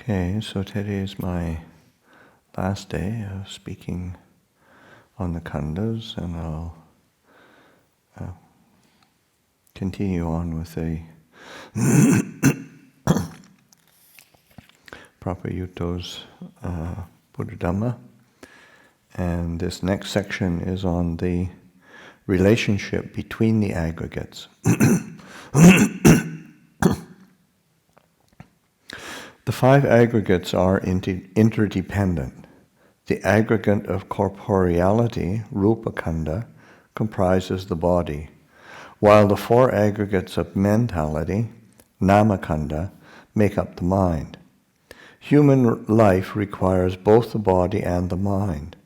Okay, so today is my last day of speaking on the Khandas, and I'll continue on with a Phra Payutto's Buddhadhamma. And this next section is on the relationship between the aggregates. The five aggregates are interdependent. The aggregate of corporeality, Rupa Khanda, comprises the body, while the four aggregates of mentality, Nama Khanda, make up the mind. Human life requires both the body and the mind.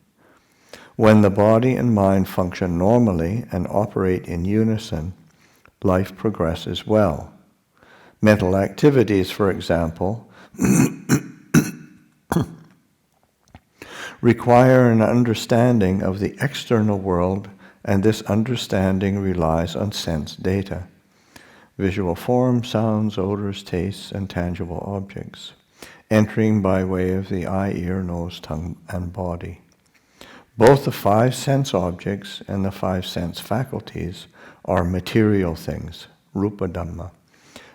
When the body and mind function normally and operate in unison, life progresses well. Mental activities, for example, require an understanding of the external world, and this understanding relies on sense data, visual forms, sounds, odors, tastes, and tangible objects, entering by way of the eye, ear, nose, tongue, and body. Both the five sense objects and the five sense faculties are material things, Rupadhamma,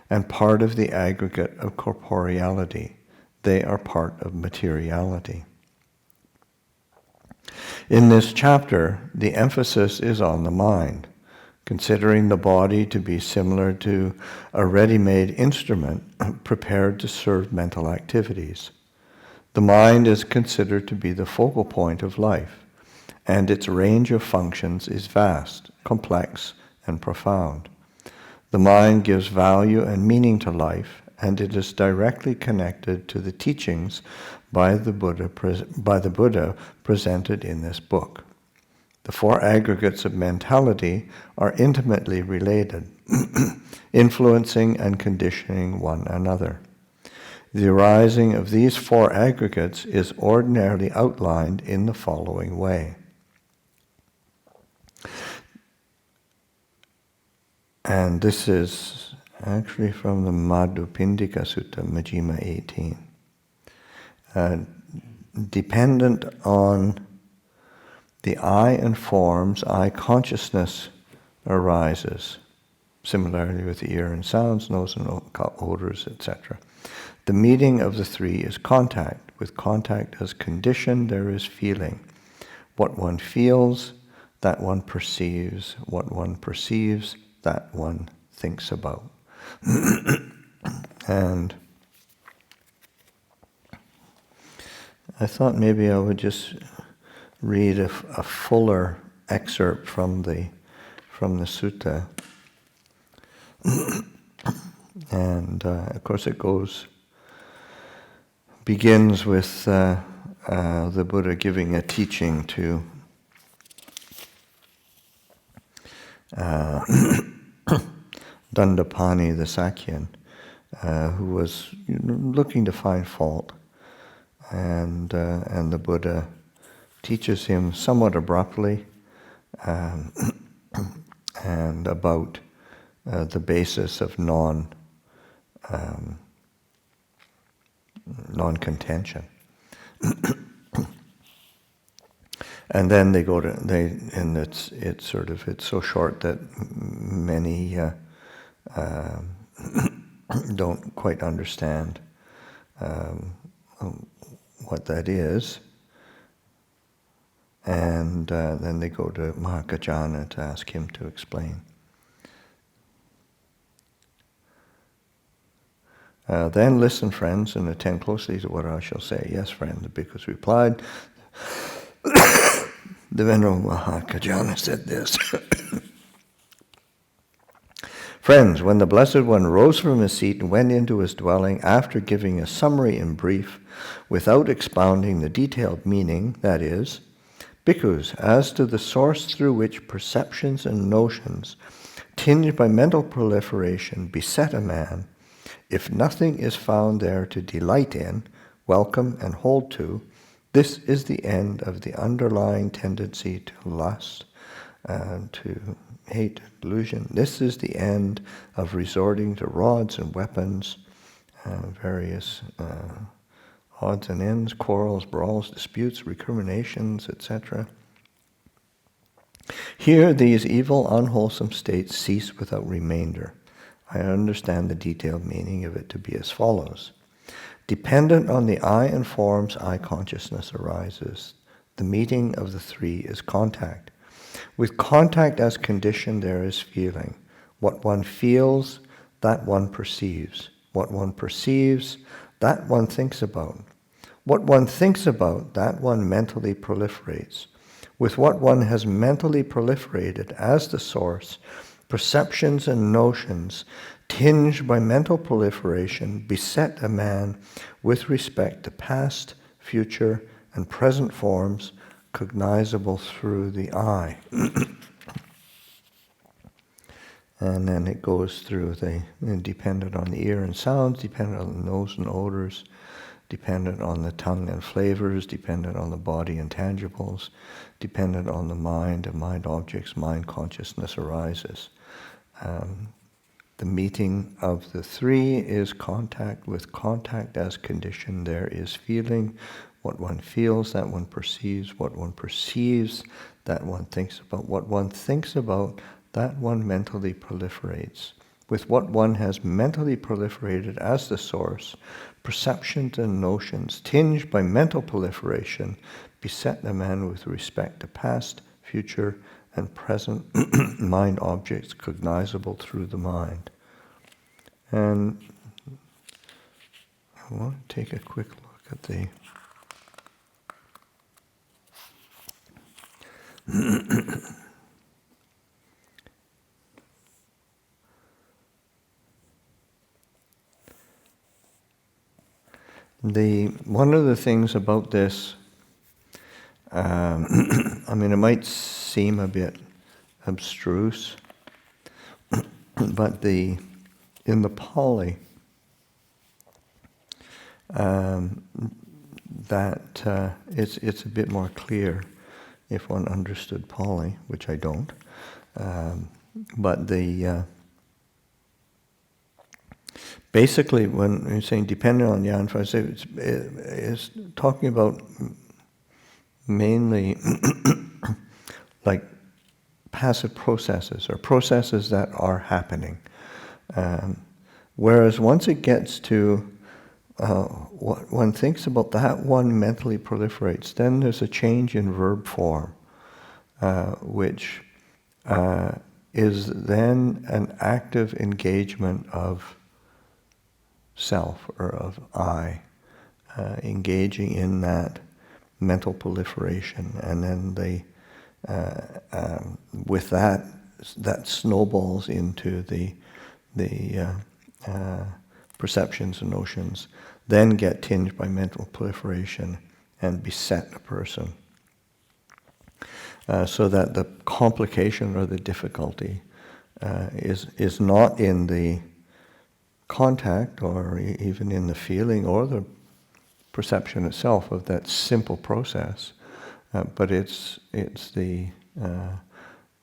and part of the aggregate of corporeality. They are part of materiality. In this chapter, the emphasis is on the mind, considering the body to be similar to a ready-made instrument prepared to serve mental activities. The mind is considered to be the focal point of life, and its range of functions is vast, complex, and profound. The mind gives value and meaning to life, and it is directly connected to the teachings by the Buddha presented in this book. The four aggregates of mentality are intimately related, influencing and conditioning one another. The arising of these four aggregates is ordinarily outlined in the following way. And this is actually from the Madhupindika Sutta, Majjhima 18. Dependent on the eye and forms, eye consciousness arises. Similarly with the ear and sounds, nose and odors, etc. The meeting of the three is contact. With contact as condition, there is feeling. What one feels, that one perceives. What one perceives, that one thinks about. And I thought maybe I would just read a fuller excerpt from the sutta. And of course it begins with the Buddha giving a teaching to Dandapani the Sakyan, who was looking to find fault, and the Buddha teaches him somewhat abruptly and about the basis of non-contention. And then it's so short that many don't quite understand what that is. And then they go to Mahakajana to ask him to explain. Then listen, friends, and attend closely to what I shall say. Yes, friend, the bhikkhus replied. The Venerable Mahakajana said this. Friends, when the Blessed One rose from his seat and went into his dwelling, after giving a summary in brief, without expounding the detailed meaning, that is, bhikkhus, as to the source through which perceptions and notions, tinged by mental proliferation, beset a man, if nothing is found there to delight in, welcome and hold to, this is the end of the underlying tendency to lust, to hate, delusion. This is the end of resorting to rods and weapons, various odds and ends, quarrels, brawls, disputes, recriminations, etc. Here, these evil, unwholesome states cease without remainder. I understand the detailed meaning of it to be as follows. Dependent on the I and forms, I consciousness arises. The meeting of the three is contact. With contact as condition, there is feeling. What one feels, that one perceives. What one perceives, that one thinks about. What one thinks about, that one mentally proliferates. With what one has mentally proliferated as the source, perceptions and notions, tinged by mental proliferation, beset a man with respect to past, future, and present forms, cognizable through the I. And then it goes through dependent on the ear and sounds, dependent on the nose and odors, dependent on the tongue and flavors, dependent on the body and tangibles, dependent on the mind and mind objects, mind consciousness arises. The meeting of the three is contact. With contact as condition, there is feeling. What one feels, that one perceives. What one perceives, that one thinks about. What one thinks about, that one mentally proliferates. With what one has mentally proliferated as the source, perceptions and notions tinged by mental proliferation beset the man with respect to past, future, and present mind objects cognizable through the mind. And I want to take a quick look at one of the things about this, I mean, it might seem a bit abstruse, but in the Pali, that it's a bit more clear if one understood Pali, which I don't. But basically, when you're saying dependent on the Yanfa, it's talking about mainly like passive processes or processes that are happening. Whereas once it gets to what one thinks about, that one mentally proliferates, then there's a change in verb form, which is then an active engagement of self or of I, engaging in that mental proliferation, and then with that snowballs into the perceptions and notions, then get tinged by mental proliferation and beset a person. So that the complication or the difficulty is not in the contact or even in the feeling or the perception itself of that simple process, but it's the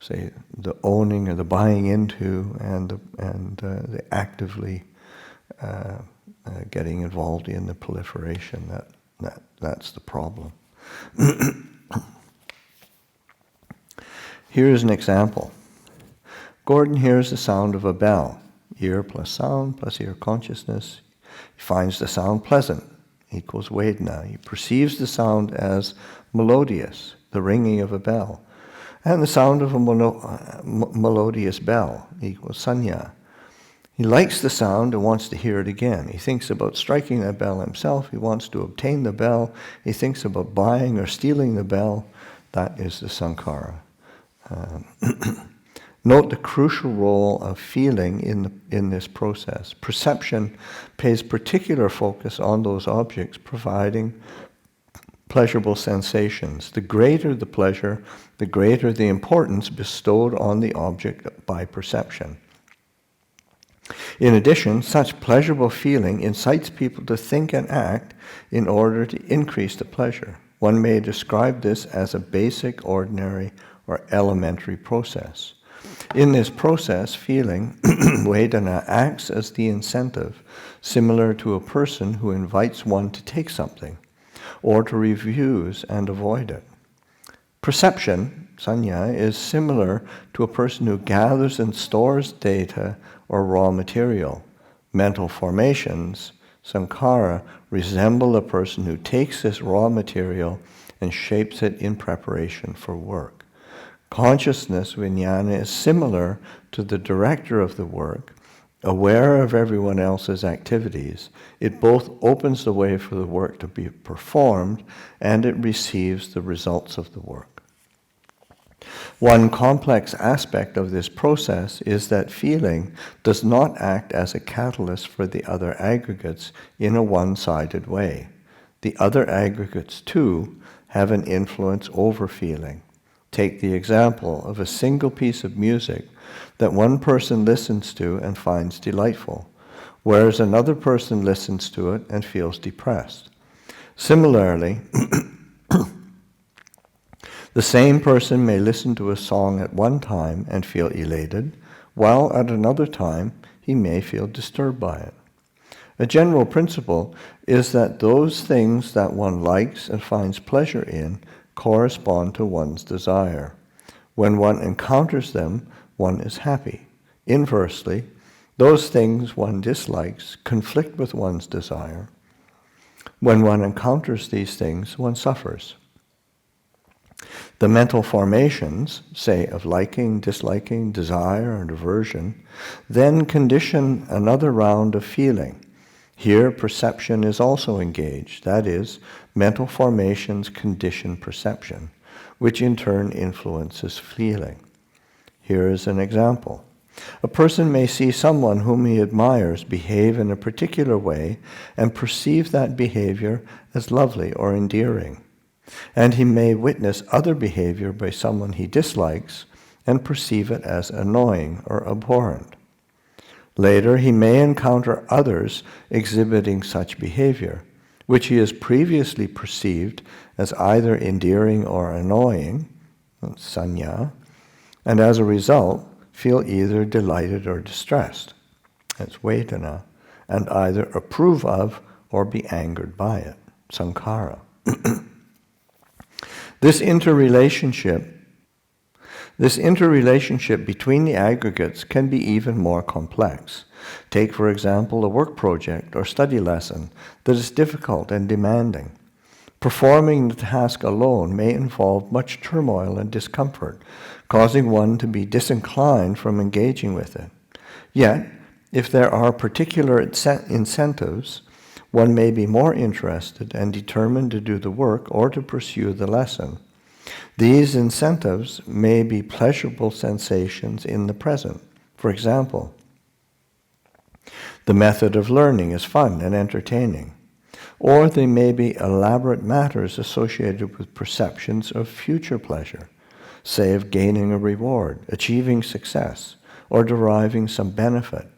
say the owning or the buying into and the actively getting involved in the proliferation. That's the problem. Here's an example. Gordon hears the sound of a bell. Ear plus sound plus ear consciousness. He finds the sound pleasant, equals Vedana. He perceives the sound as melodious, the ringing of a bell. And the sound of a melodious bell equals Sanya. He likes the sound and wants to hear it again. He thinks about striking that bell himself. He wants to obtain the bell. He thinks about buying or stealing the bell. That is the sankhara. Note the crucial role of feeling in this process. Perception pays particular focus on those objects providing pleasurable sensations. The greater the pleasure, the greater the importance bestowed on the object by perception. In addition, such pleasurable feeling incites people to think and act in order to increase the pleasure. One may describe this as a basic, ordinary, or elementary process. In this process, feeling, Vedana, acts as the incentive, similar to a person who invites one to take something, or to refuse and avoid it. Perception, sanya, is similar to a person who gathers and stores data or raw material. Mental formations, sankhara, resemble a person who takes this raw material and shapes it in preparation for work. Consciousness, vijnana, is similar to the director of the work, aware of everyone else's activities. It both opens the way for the work to be performed and it receives the results of the work. One complex aspect of this process is that feeling does not act as a catalyst for the other aggregates in a one-sided way. The other aggregates, too, have an influence over feeling. Take the example of a single piece of music that one person listens to and finds delightful, whereas another person listens to it and feels depressed. Similarly, the same person may listen to a song at one time and feel elated, while at another time he may feel disturbed by it. A general principle is that those things that one likes and finds pleasure in correspond to one's desire. When one encounters them, one is happy. Inversely, those things one dislikes conflict with one's desire. When one encounters these things, one suffers. The mental formations, say of liking, disliking, desire, and aversion, then condition another round of feeling. Here, perception is also engaged. That is, mental formations condition perception, which in turn influences feeling. Here is an example. A person may see someone whom he admires behave in a particular way and perceive that behavior as lovely or endearing. And he may witness other behavior by someone he dislikes and perceive it as annoying or abhorrent. Later, he may encounter others exhibiting such behavior, which he has previously perceived as either endearing or annoying, sanya, and as a result, feel either delighted or distressed, that's vedana, and either approve of or be angered by it, sankhara. This interrelationship between the aggregates can be even more complex. Take, for example, a work project or study lesson that is difficult and demanding. Performing the task alone may involve much turmoil and discomfort, causing one to be disinclined from engaging with it. Yet, if there are particular incentives, one may be more interested and determined to do the work or to pursue the lesson. These incentives may be pleasurable sensations in the present. For example, the method of learning is fun and entertaining. Or they may be elaborate matters associated with perceptions of future pleasure, say of gaining a reward, achieving success, or deriving some benefit,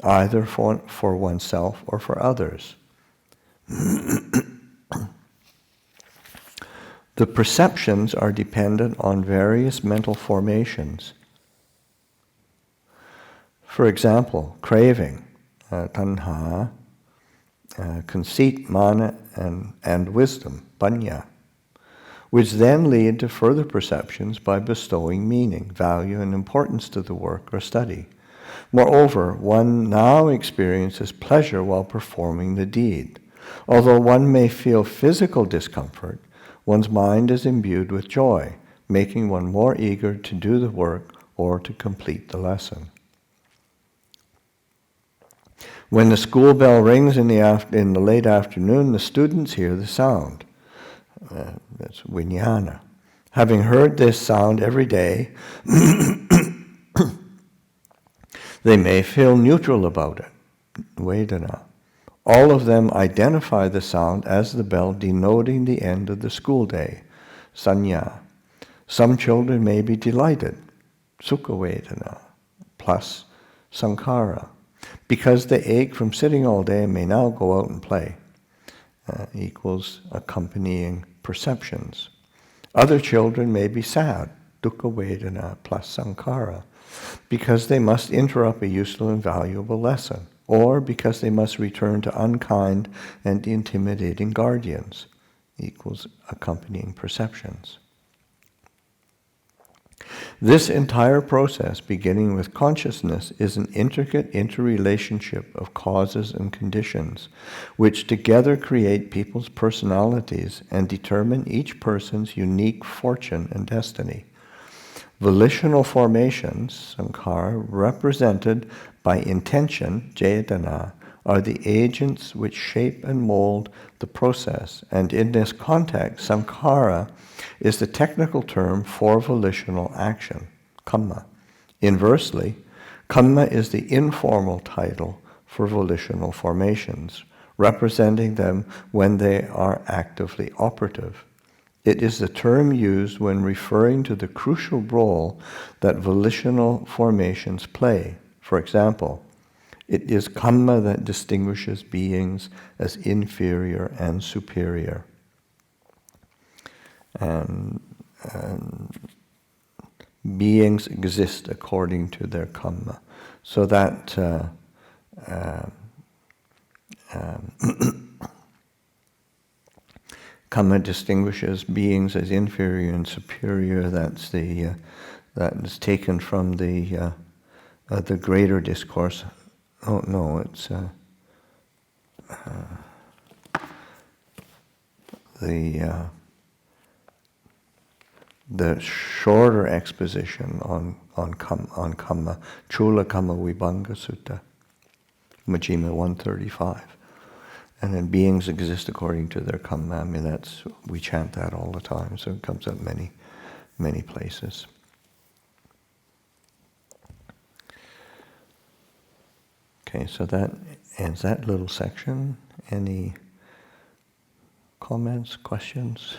either for oneself or for others. The perceptions are dependent on various mental formations. For example, craving, tanha, conceit, mana, and wisdom, panya, which then lead to further perceptions by bestowing meaning, value, and importance to the work or study. Moreover, one now experiences pleasure while performing the deed. Although one may feel physical discomfort, one's mind is imbued with joy, making one more eager to do the work or to complete the lesson. When the school bell rings in the late afternoon, the students hear the sound. That's vijnana. Having heard this sound every day, they may feel neutral about it, vedana. All of them identify the sound as the bell denoting the end of the school day, sanya. Some children may be delighted, sukha vedana, plus sankhara, because they ache from sitting all day and may now go out and play, equals accompanying perceptions. Other children may be sad, dukkha vedana plus sankhara, because they must interrupt a useful and valuable lesson, or because they must return to unkind and intimidating guardians, equals accompanying perceptions. This entire process, beginning with consciousness, is an intricate interrelationship of causes and conditions, which together create people's personalities and determine each person's unique fortune and destiny. Volitional formations, sankhara, represented by intention, cetana, are the agents which shape and mold the process, and in this context, sankhara is the technical term for volitional action, kamma. Inversely, kamma is the informal title for volitional formations, representing them when they are actively operative. It is the term used when referring to the crucial role that volitional formations play. For example, it is kamma that distinguishes beings as inferior and superior. And beings exist according to their kamma. So that kamma distinguishes beings as inferior and superior. That is taken from the greater discourse. Oh no, it's the shorter exposition on kamma, Chula Kamma Vibhanga Sutta, Majjhima 135. And then beings exist according to their kamma. I mean, we chant that all the time, so it comes up many, many places. Okay, so that ends that little section. Any comments, questions?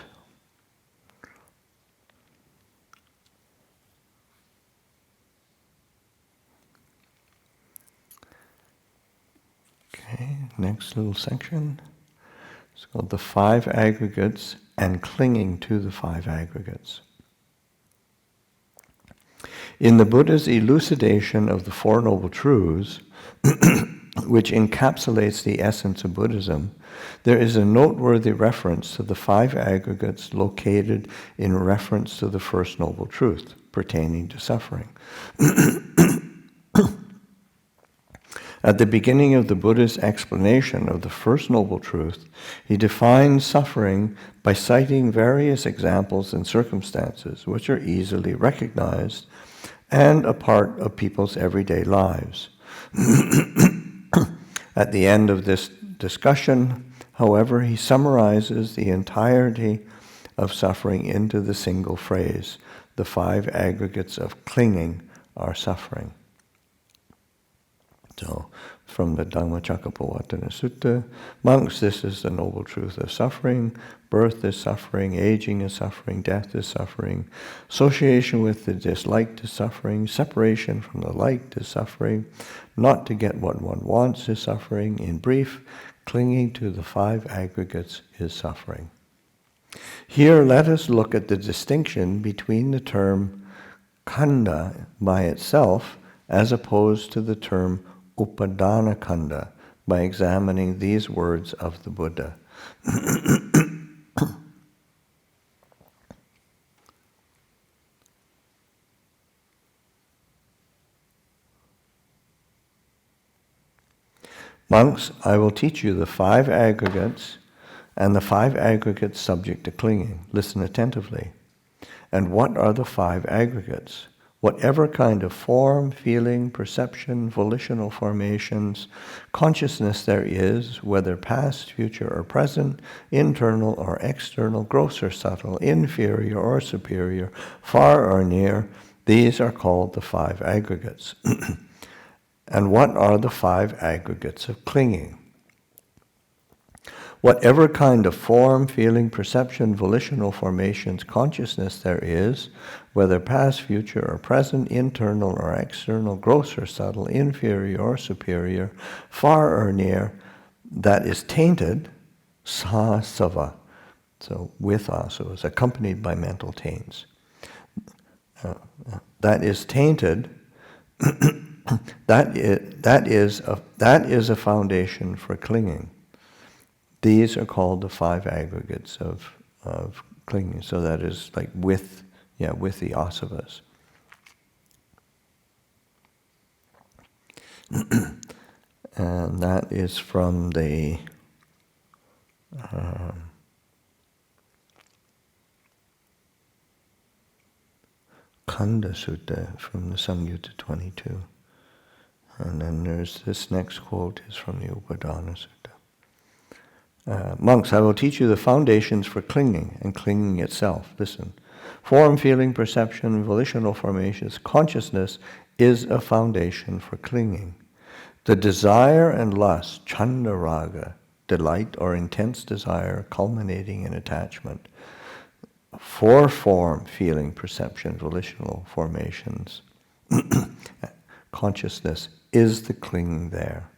Okay, next little section. It's called the 5 aggregates and clinging to the 5 aggregates. In the Buddha's elucidation of the Four Noble Truths, which encapsulates the essence of Buddhism, there is a noteworthy reference to the 5 aggregates located in reference to the First Noble Truth pertaining to suffering. At the beginning of the Buddha's explanation of the First Noble Truth, he defines suffering by citing various examples and circumstances which are easily recognized and a part of people's everyday lives. At the end of this discussion, however, he summarizes the entirety of suffering into the single phrase, the 5 aggregates of clinging are suffering. So, from the Dhammacakkappavattana Sutta, monks, this is the noble truth of suffering. Birth is suffering, aging is suffering, death is suffering, association with the disliked is suffering, separation from the liked is suffering, not to get what one wants is suffering. In brief, clinging to the 5 aggregates is suffering. Here, let us look at the distinction between the term khanda by itself as opposed to the term upadana khanda by examining these words of the Buddha. Monks, I will teach you the 5 aggregates and the 5 aggregates subject to clinging. Listen attentively. And what are the 5 aggregates? Whatever kind of form, feeling, perception, volitional formations, consciousness there is, whether past, future, or present, internal or external, gross or subtle, inferior or superior, far or near, these are called the 5 aggregates. And what are the 5 aggregates of clinging? Whatever kind of form, feeling, perception, volitional formations, consciousness there is, whether past, future, or present, internal or external, gross or subtle, inferior or superior, far or near, that is tainted, sasava, so with asavas, accompanied by mental taints. That is tainted that is a foundation for clinging. These are called the five aggregates of clinging. So that is like with the asavas. And that is from the Khandas Sutta from the Samyutta 22. And then there's this next quote is from the Upadana Sutta. Monks, I will teach you the foundations for clinging and clinging itself. Listen. Form, feeling, perception, volitional formations, consciousness is a foundation for clinging. The desire and lust, chanda raga, delight or intense desire culminating in attachment, for form, feeling, perception, volitional formations, consciousness is the clinging there.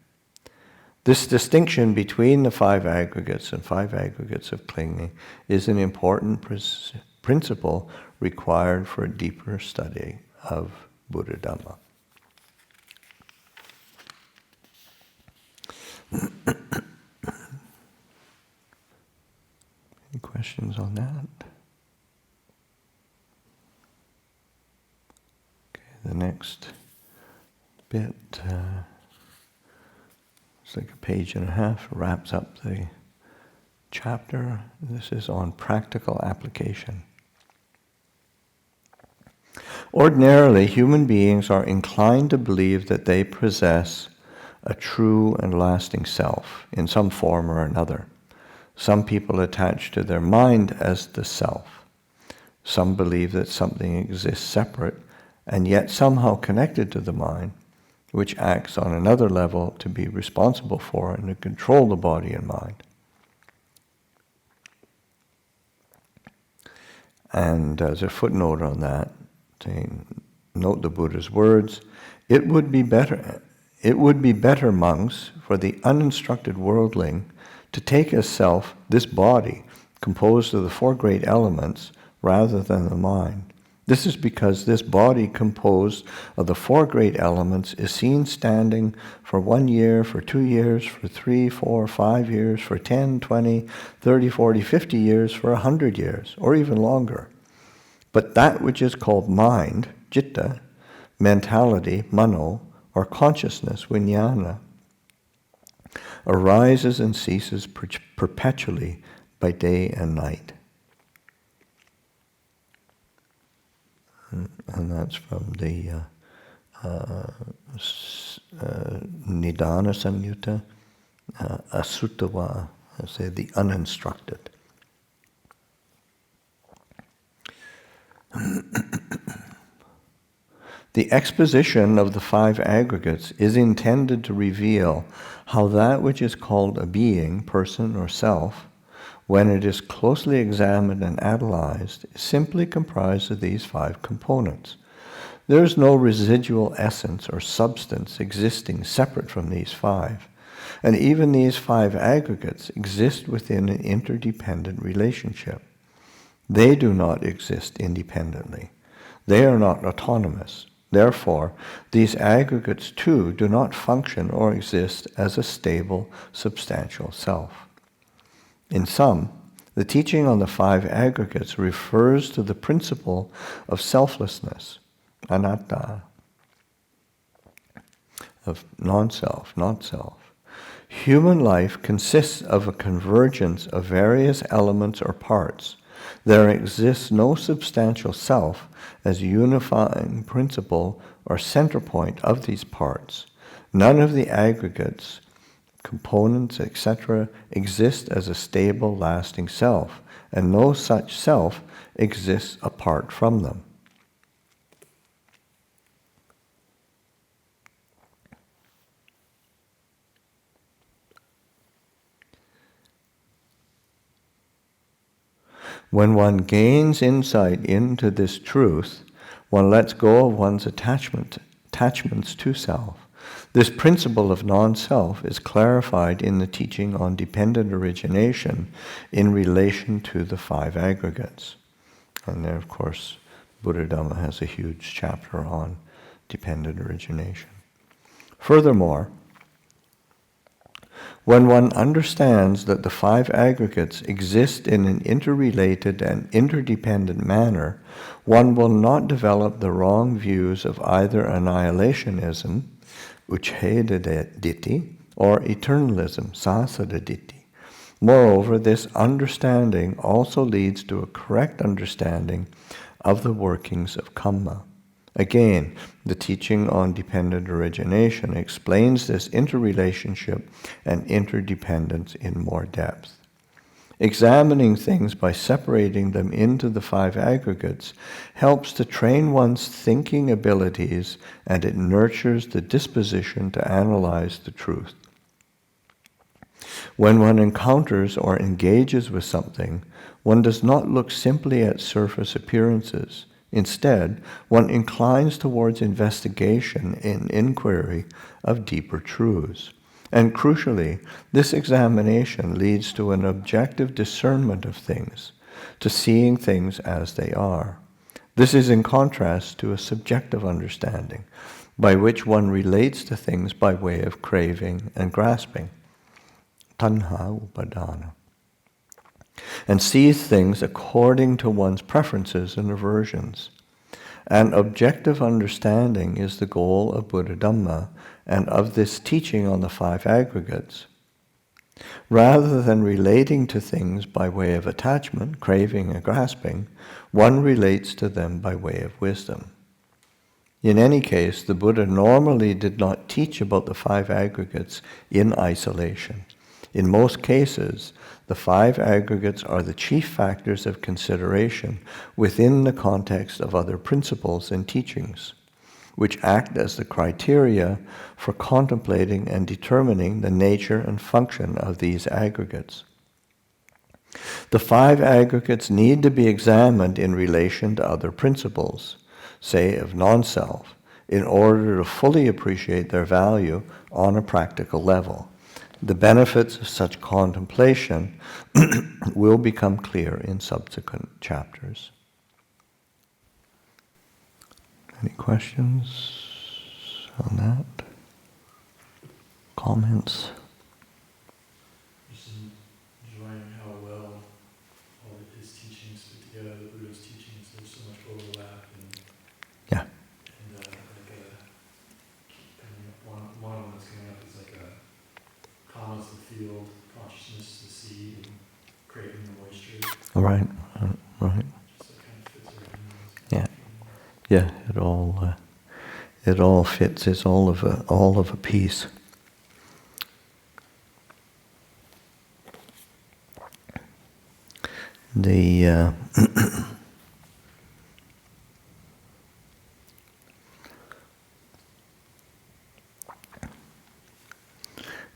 This distinction between the five aggregates and five aggregates of clinging is an important principle required for a deeper study of Buddhadhamma. Any questions on that? Okay, the next bit, it's like a page and a half, wraps up the chapter. This is on practical application. Ordinarily, human beings are inclined to believe that they possess a true and lasting self in some form or another. Some people attach to their mind as the self. Some believe that something exists separate and yet somehow connected to the mind, which acts on another level to be responsible for and to control the body and mind. And as a footnote on that, saying, note the Buddha's words, it would be better, monks, for the uninstructed worldling to take as self this body composed of the four great elements rather than the mind. This is because this body composed of the four great elements is seen standing for 1 year, for 2 years, for 3, 4, 5 years, for 10, 20, 30, 40, 50 years, for 100 years, or even longer. But that which is called mind, citta, mentality, mano, or consciousness, vijnana, arises and ceases perpetually by day and night. And that's from the Nidana Samyutta, Asuttava, I say the uninstructed. The exposition of the five aggregates is intended to reveal how that which is called a being, person, or self, when it is closely examined and analyzed, is simply comprised of these five components. There is no residual essence or substance existing separate from these five, and even these five aggregates exist within an interdependent relationship. They do not exist independently. They are not autonomous. Therefore, these aggregates too do not function or exist as a stable, substantial self. In sum, the teaching on the five aggregates refers to the principle of selflessness, anatta, of non-self, not self. Human life consists of a convergence of various elements or parts. There exists no substantial self as unifying principle or center point of these parts. None of the aggregates, components, etc., exist as a stable, lasting self, and no such self exists apart from them. When one gains insight into this truth, one lets go of one's attachments to self. This principle of non-self is clarified in the teaching on dependent origination in relation to the five aggregates. And there, of course, Buddhadhamma has a huge chapter on dependent origination. Furthermore, when one understands that the five aggregates exist in an interrelated and interdependent manner, one will not develop the wrong views of either annihilationism, uchheda ditti, or eternalism, sasada ditti. Moreover, this understanding also leads to a correct understanding of the workings of karma. Again, the teaching on dependent origination explains this interrelationship and interdependence in more depth. Examining things by separating them into the five aggregates helps to train one's thinking abilities, and it nurtures the disposition to analyze the truth. When one encounters or engages with something, one does not look simply at surface appearances. Instead, one inclines towards investigation and inquiry of deeper truths. And crucially, this examination leads to an objective discernment of things, to seeing things as they are. This is in contrast to a subjective understanding, by which one relates to things by way of craving and grasping, tanha upadana, and sees things according to one's preferences and aversions. An objective understanding is the goal of Buddhadhamma and of this teaching on the five aggregates. Rather than relating to things by way of attachment, craving, and grasping, one relates to them by way of wisdom. In any case, the Buddha normally did not teach about the five aggregates in isolation. In most cases, the five aggregates are the chief factors of consideration within the context of other principles and teachings, which act as the criteria for contemplating and determining the nature and function of these aggregates. The five aggregates need to be examined in relation to other principles, say of non-self, in order to fully appreciate their value on a practical level. The benefits of such contemplation will become clear in subsequent chapters. Any questions on that? Comments? Just enjoying how well all of his teachings fit together, the Buddha's teachings. There's so much overlap, and Yeah. one of them that's coming up is like a karma's the field, consciousness the seed, and craving the moisture. Right. Just that kind of fits right in. Yeah. Yeah. It all fits. It's all of a piece.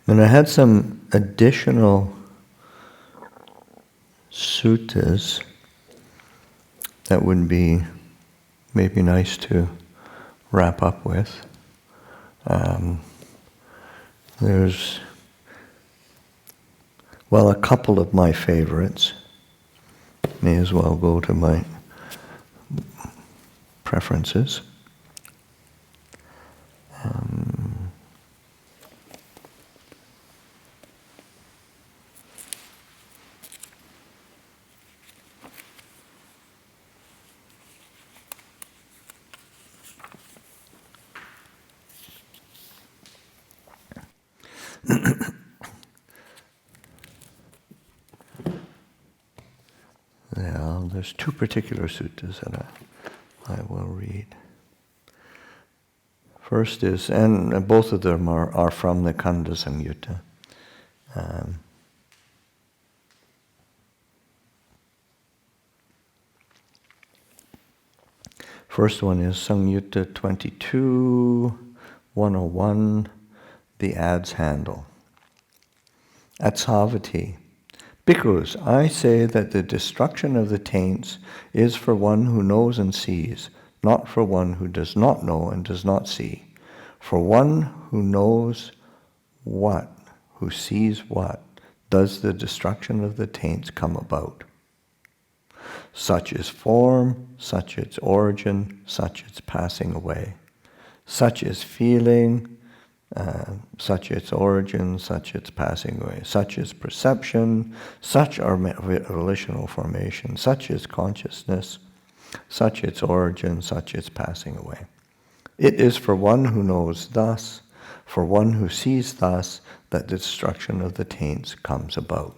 And I had some additional suttas that would be maybe nice to wrap up with. There's, a couple of my favorites. May as well go to my preferences. There's two particular suttas that I will read. First is, and both of them are from the Khandas Samyutta. First one is Samyutta 22, 101, the adze handle. At Savatthi, Bhikkhus, I say that the destruction of the taints is for one who knows and sees, not for one who does not know and does not see. For one who knows what, who sees what, does the destruction of the taints come about. Such is form, such its origin, such its passing away. such is feeling, such its origin, such its passing away, such is perception, such are volitional formation, such is consciousness, such its origin, such its passing away. It is for one who knows thus, for one who sees thus, that the destruction of the taints comes about.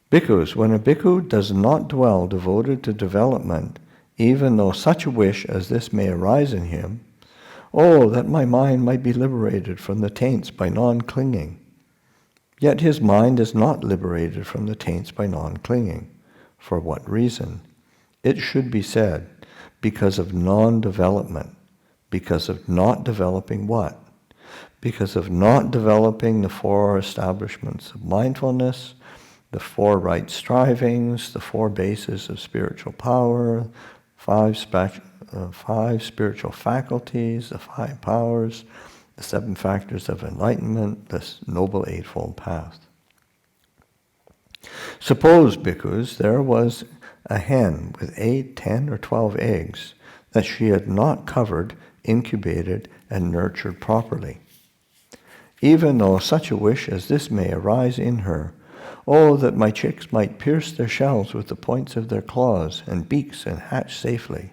Bhikkhus, when a bhikkhu does not dwell devoted to development, even though such a wish as this may arise in him, oh, that my mind might be liberated from the taints by non-clinging. Yet his mind is not liberated from the taints by non-clinging. For what reason? It should be said, because of non-development. Because of not developing what? Because of not developing the 4 establishments of mindfulness, the 4 right strivings, the 4 bases of spiritual power, 5 spiritual faculties, the 5 powers, the 7 factors of enlightenment, the Noble Eightfold Path. Suppose, bhikkhus, there was a hen with 8, 10, or 12 eggs that she had not covered, incubated, and nurtured properly. Even though such a wish as this may arise in her, oh, that my chicks might pierce their shells with the points of their claws and beaks and hatch safely.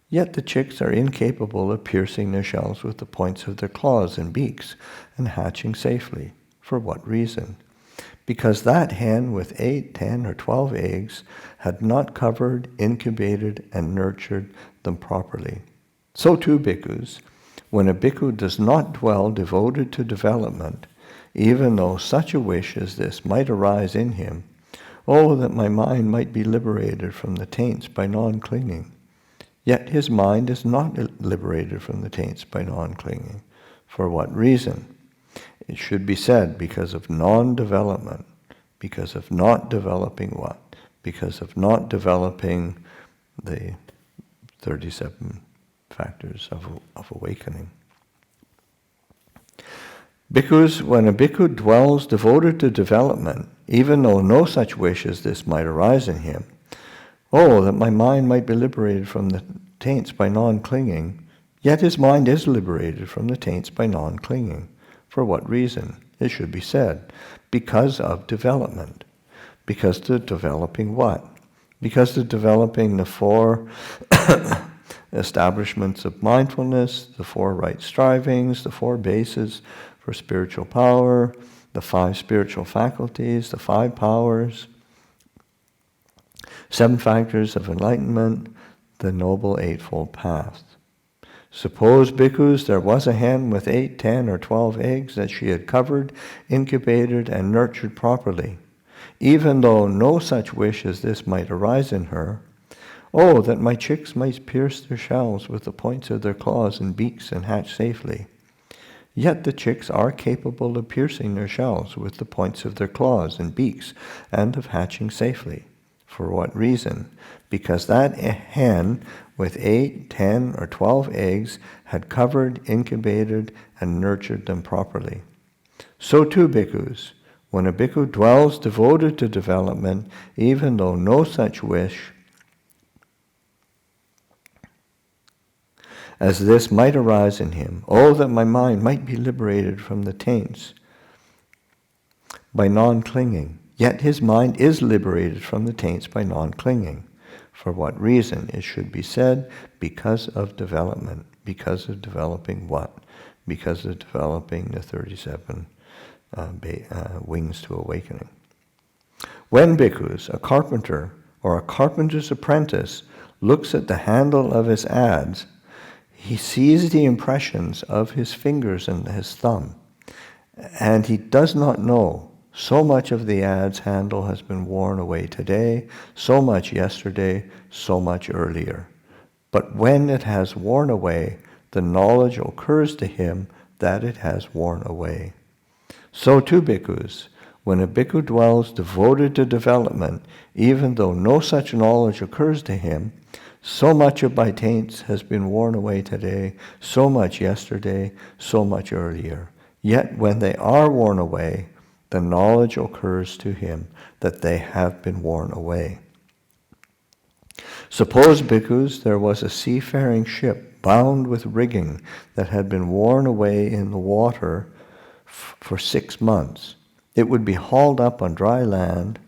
Yet the chicks are incapable of piercing their shells with the points of their claws and beaks and hatching safely. For what reason? Because that hen with 8, 10, or 12 eggs had not covered, incubated, and nurtured them properly. So too, bhikkhus, when a bhikkhu does not dwell devoted to development, even though such a wish as this might arise in him, oh, that my mind might be liberated from the taints by non-clinging. Yet his mind is not liberated from the taints by non-clinging. For what reason? It should be said, because of non-development, because of not developing what? Because of not developing the 37 factors of awakening. Bhikkhus, when a bhikkhu dwells devoted to development, even though no such wish as this might arise in him, oh, that my mind might be liberated from the taints by non-clinging, yet his mind is liberated from the taints by non-clinging. For what reason? It should be said, because of development. Because they're developing what? Because they're developing the 4 establishments of mindfulness, the 4 right strivings, the 4 bases for spiritual power, the 5 spiritual faculties, the 5 powers, 7 factors of enlightenment, the Noble Eightfold Path. Suppose, bhikkhus, there was a hen with 8, 10, or 12 eggs that she had covered, incubated, and nurtured properly. Even though no such wish as this might arise in her, oh, that my chicks might pierce their shells with the points of their claws and beaks and hatch safely. Yet the chicks are capable of piercing their shells with the points of their claws and beaks and of hatching safely. For what reason? Because that hen with 8, 10, or 12 eggs had covered, incubated, and nurtured them properly. So too, bhikkhus, when a bhikkhu dwells devoted to development, even though no such wish as this might arise in him, oh, that my mind might be liberated from the taints by non-clinging. Yet his mind is liberated from the taints by non-clinging. For what reason? It should be said, because of development. Because of developing what? Because of developing the 37 wings to awakening. When, bhikkhus, a carpenter or a carpenter's apprentice looks at the handle of his adze, he sees the impressions of his fingers and his thumb, and he does not know. So much of the adze handle has been worn away today, so much yesterday, so much earlier. But when it has worn away, the knowledge occurs to him that it has worn away. So too, bhikkhus, when a bhikkhu dwells devoted to development, even though no such knowledge occurs to him, so much of my taints has been worn away today, so much yesterday, so much earlier. Yet when they are worn away, the knowledge occurs to him that they have been worn away. Suppose, bhikkhus, there was a seafaring ship bound with rigging that had been worn away in the water for 6 months. It would be hauled up on dry land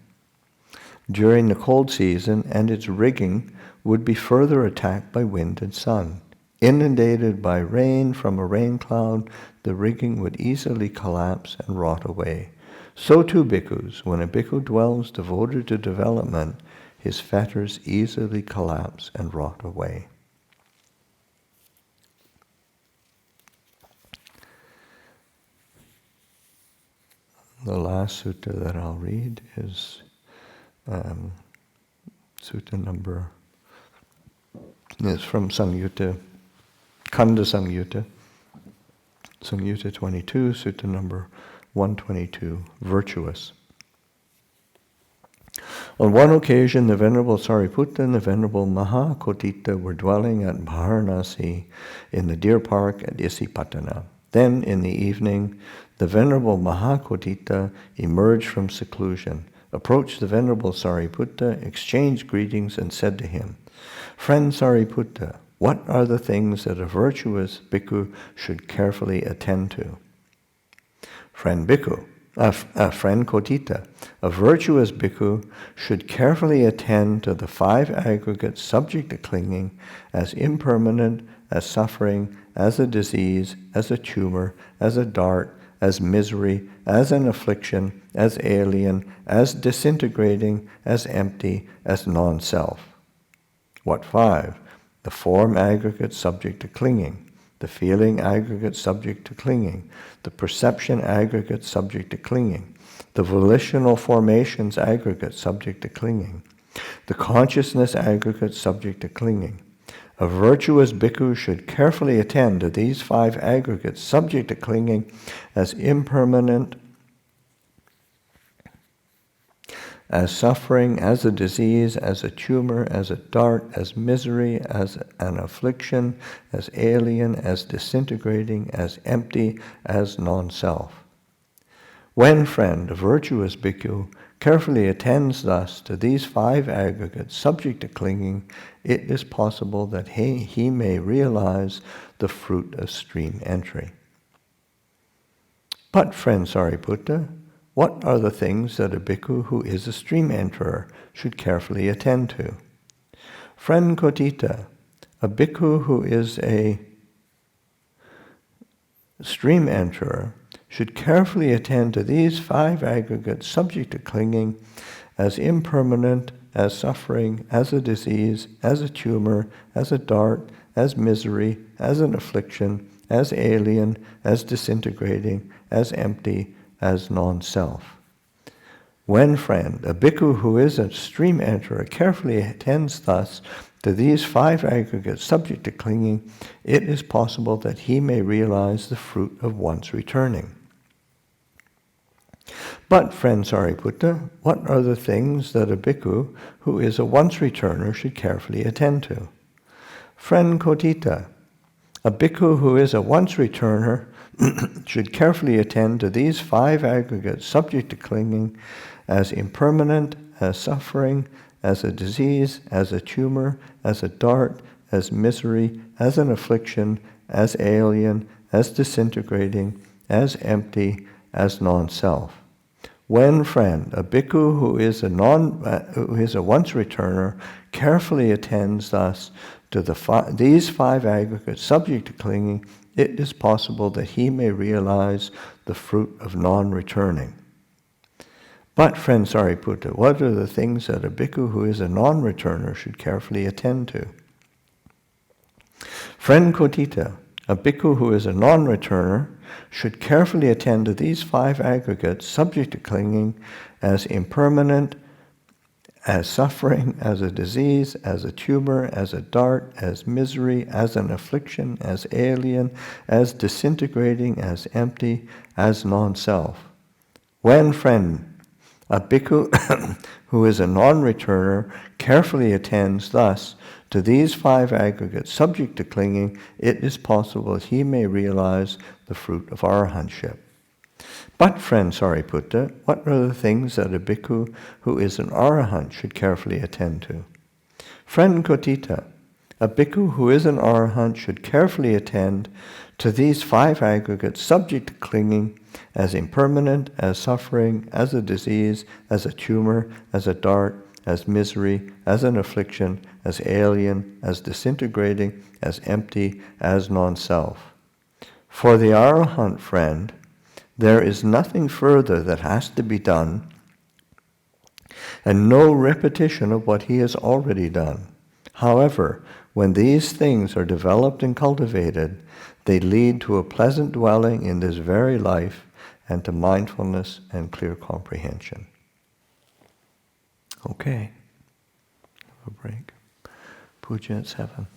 during the cold season, and its rigging would be further attacked by wind and sun. Inundated by rain from a rain cloud, the rigging would easily collapse and rot away. So too, bhikkhus, when a bhikkhu dwells devoted to development, his fetters easily collapse and rot away. The last sutta that I'll read is sutta number, is from Samyutta, Khandas Samyutta 22, sutta number 122, Virtuous. On one occasion, the Venerable Sariputta and the Venerable Mahakotita were dwelling at Varanasi in the deer park at Isipatana. Then, in the evening, the Venerable Mahakotita emerged from seclusion, approached the Venerable Sariputta, exchanged greetings, and said to him, "Friend Sariputta, what are the things that a virtuous bhikkhu should carefully attend to?" Friend Kotita, a virtuous bhikkhu should carefully attend to the 5 aggregates subject to clinging as impermanent, as suffering, as a disease, as a tumor, as a dart, as misery, as an affliction, as alien, as disintegrating, as empty, as non-self. What 5? The form aggregate subject to clinging, the feeling aggregate subject to clinging, the perception aggregate subject to clinging, the volitional formations aggregate subject to clinging, the consciousness aggregate subject to clinging. A virtuous bhikkhu should carefully attend to these 5 aggregates subject to clinging as impermanent, as suffering, as a disease, as a tumor, as a dart, as misery, as an affliction, as alien, as disintegrating, as empty, as non-self. When, friend, a virtuous bhikkhu carefully attends thus to these 5 aggregates subject to clinging, it is possible that he may realize the fruit of stream entry. But, friend Sariputta, what are the things that a bhikkhu who is a stream enterer should carefully attend to? Friend Kotita, a bhikkhu who is a stream enterer should carefully attend to these 5 aggregates subject to clinging as impermanent, as suffering, as a disease, as a tumor, as a dart, as misery, as an affliction, as alien, as disintegrating, as empty, as non-self. When, friend, a bhikkhu who is a stream enterer carefully attends thus to these 5 aggregates subject to clinging, it is possible that he may realize the fruit of once returning. But, friend Sariputta, what are the things that a bhikkhu who is a once returner should carefully attend to? Friend Kotita, a bhikkhu who is a once returner should carefully attend to these 5 aggregates subject to clinging as impermanent, as suffering, as a disease, as a tumor, as a dart, as misery, as an affliction, as alien, as disintegrating, as empty, as non-self. When, friend, a bhikkhu who is a once returner carefully attends thus to these 5 aggregates subject to clinging, it is possible that he may realize the fruit of non-returning. But, friend Sariputta, what are the things that a bhikkhu who is a non-returner should carefully attend to? Friend Kotita, a bhikkhu who is a non-returner should carefully attend to these 5 aggregates subject to clinging as impermanent, as suffering, as a disease, as a tumor, as a dart, as misery, as an affliction, as alien, as disintegrating, as empty, as non-self. When, friend, a bhikkhu who is a non-returner carefully attends thus to these 5 aggregates subject to clinging, it is possible that he may realize the fruit of arahantship. But, friend Sariputta, what are the things that a bhikkhu who is an arahant should carefully attend to? Friend Kotita, A bhikkhu who is an arahant should carefully attend to these 5 aggregates subject to clinging as impermanent, as suffering, as a disease, as a tumor, as a dart, as misery, as an affliction, as alien, as disintegrating, as empty, as non-self. For the arahant friend, there is nothing further that has to be done, and no repetition of what he has already done. However, when these things are developed and cultivated, they lead to a pleasant dwelling in this very life and to mindfulness and clear comprehension. Okay. Have a break. Puja at 7.